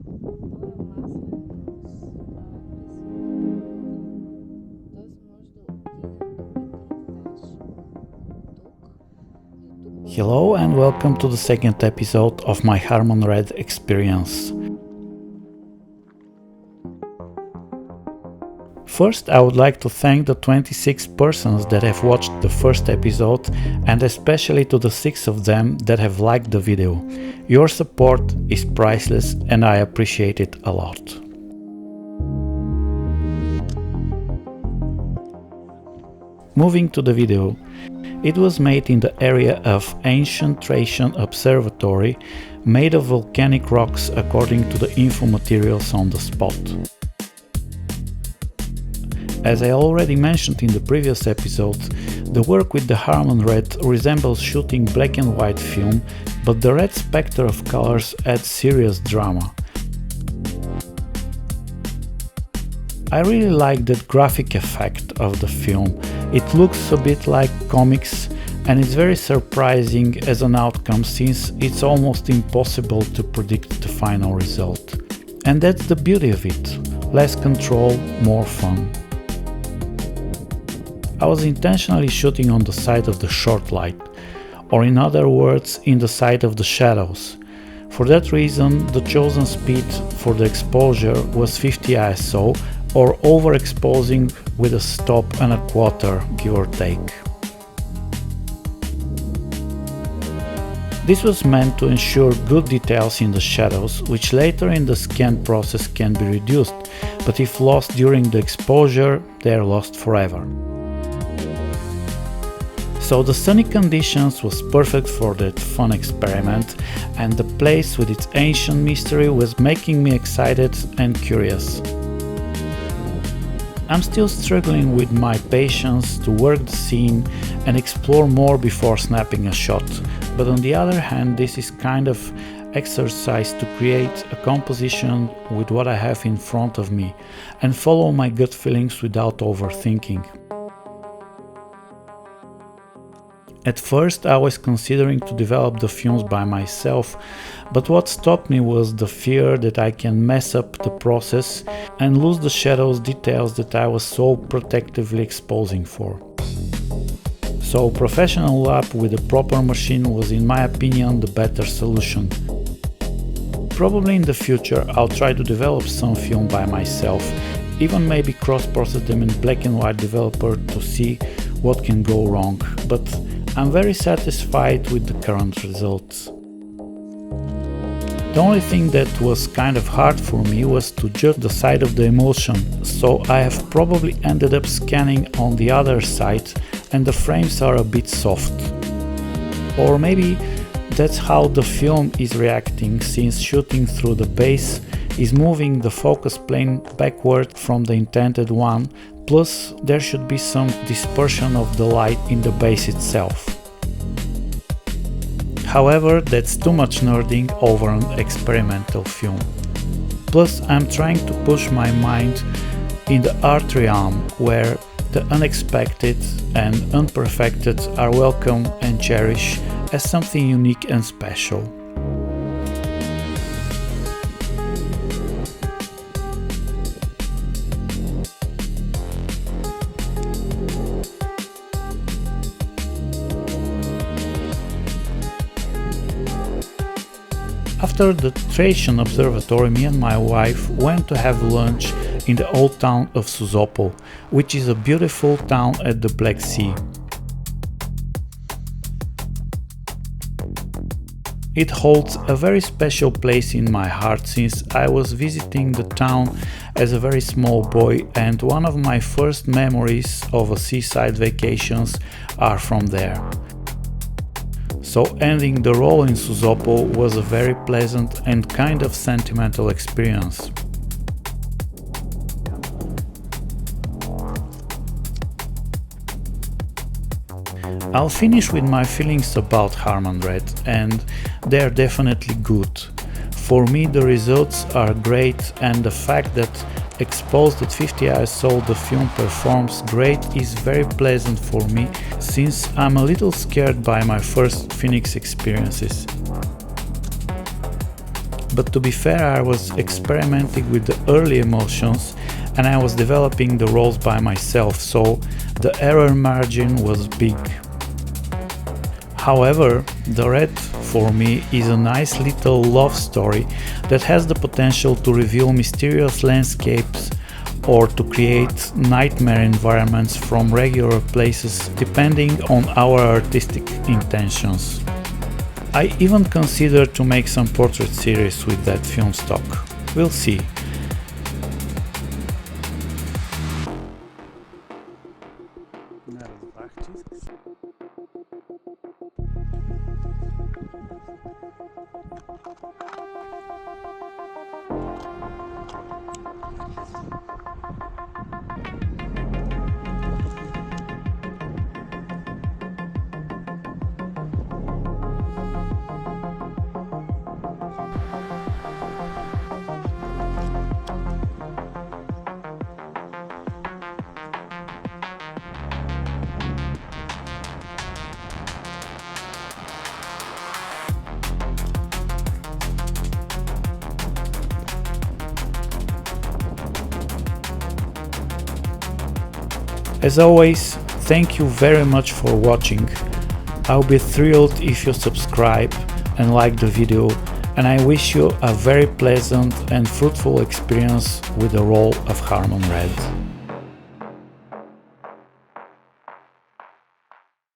Hello and welcome to the second episode of my Harman RED Experience. First, I would like to thank the 26 persons that have watched the first episode and especially to the 6 of them that have liked the video. Your support is priceless and I appreciate it a lot. Moving to the video. It was made in the area of ancient Thracian Observatory, made of volcanic rocks according to the info materials on the spot. As I already mentioned in the previous episode, the work with the Harman RED resembles shooting black and white film, but the red spectre of colors adds serious drama. I really like that graphic effect of the film. It looks a bit like comics and it's very surprising as an outcome since it's almost impossible to predict the final result. And that's the beauty of it. Less control, more fun. I was intentionally shooting on the side of the short light, or in other words, in the side of the shadows. For that reason, the chosen speed for the exposure was 50 ISO, or overexposing with a stop and a quarter, give or take. This was meant to ensure good details in the shadows, which later in the scan process can be reduced, but if lost during the exposure, they are lost forever. So the sunny conditions was perfect for that fun experiment, and the place with its ancient mystery was making me excited and curious. I'm still struggling with my patience to work the scene and explore more before snapping a shot, but on the other hand, this is kind of exercise to create a composition with what I have in front of me and follow my gut feelings without overthinking. At first I was considering to develop the films by myself, but what stopped me was the fear that I can mess up the process and lose the shadows details that I was so protectively exposing for. So professional lab with a proper machine was in my opinion the better solution. Probably in the future I'll try to develop some film by myself, even maybe cross-process them in black and white developer to see what can go wrong, but I'm very satisfied with the current results. The only thing that was kind of hard for me was to judge the side of the emulsion, so I have probably ended up scanning on the other side and the frames are a bit soft. Or maybe that's how the film is reacting, since shooting through the base is moving the focus plane backward from the intended one, plus there should be some dispersion of the light in the base itself. However, that's too much nerding over an experimental film. Plus, I'm trying to push my mind in the art realm, where the unexpected and unperfected are welcome and cherished as something unique and special. After the Thracian Observatory, me and my wife went to have lunch in the old town of Sozopol, which is a beautiful town at the Black Sea. It holds a very special place in my heart since I was visiting the town as a very small boy and one of my first memories of a seaside vacations are from there. So ending the role in Sozopol was a very pleasant and kind of sentimental experience. I'll finish with my feelings about Harman RED, and they're definitely good. For me the results are great, and the fact that exposed at 50 ISO the film performs great is very pleasant for me, since I'm a little scared by my first Phoenix experiences. but to be fair, I was experimenting with the early emotions and I was developing the roles by myself, so the error margin was big. However, the Red for me is a nice little love story that has the potential to reveal mysterious landscapes or to create nightmare environments from regular places depending on our artistic intentions. I even consider to make some portrait series with that film stock. We'll see. As always, thank you very much for watching. I'll be thrilled if you subscribe and like the video, and I wish you a very pleasant and fruitful experience with the role of Harman RED.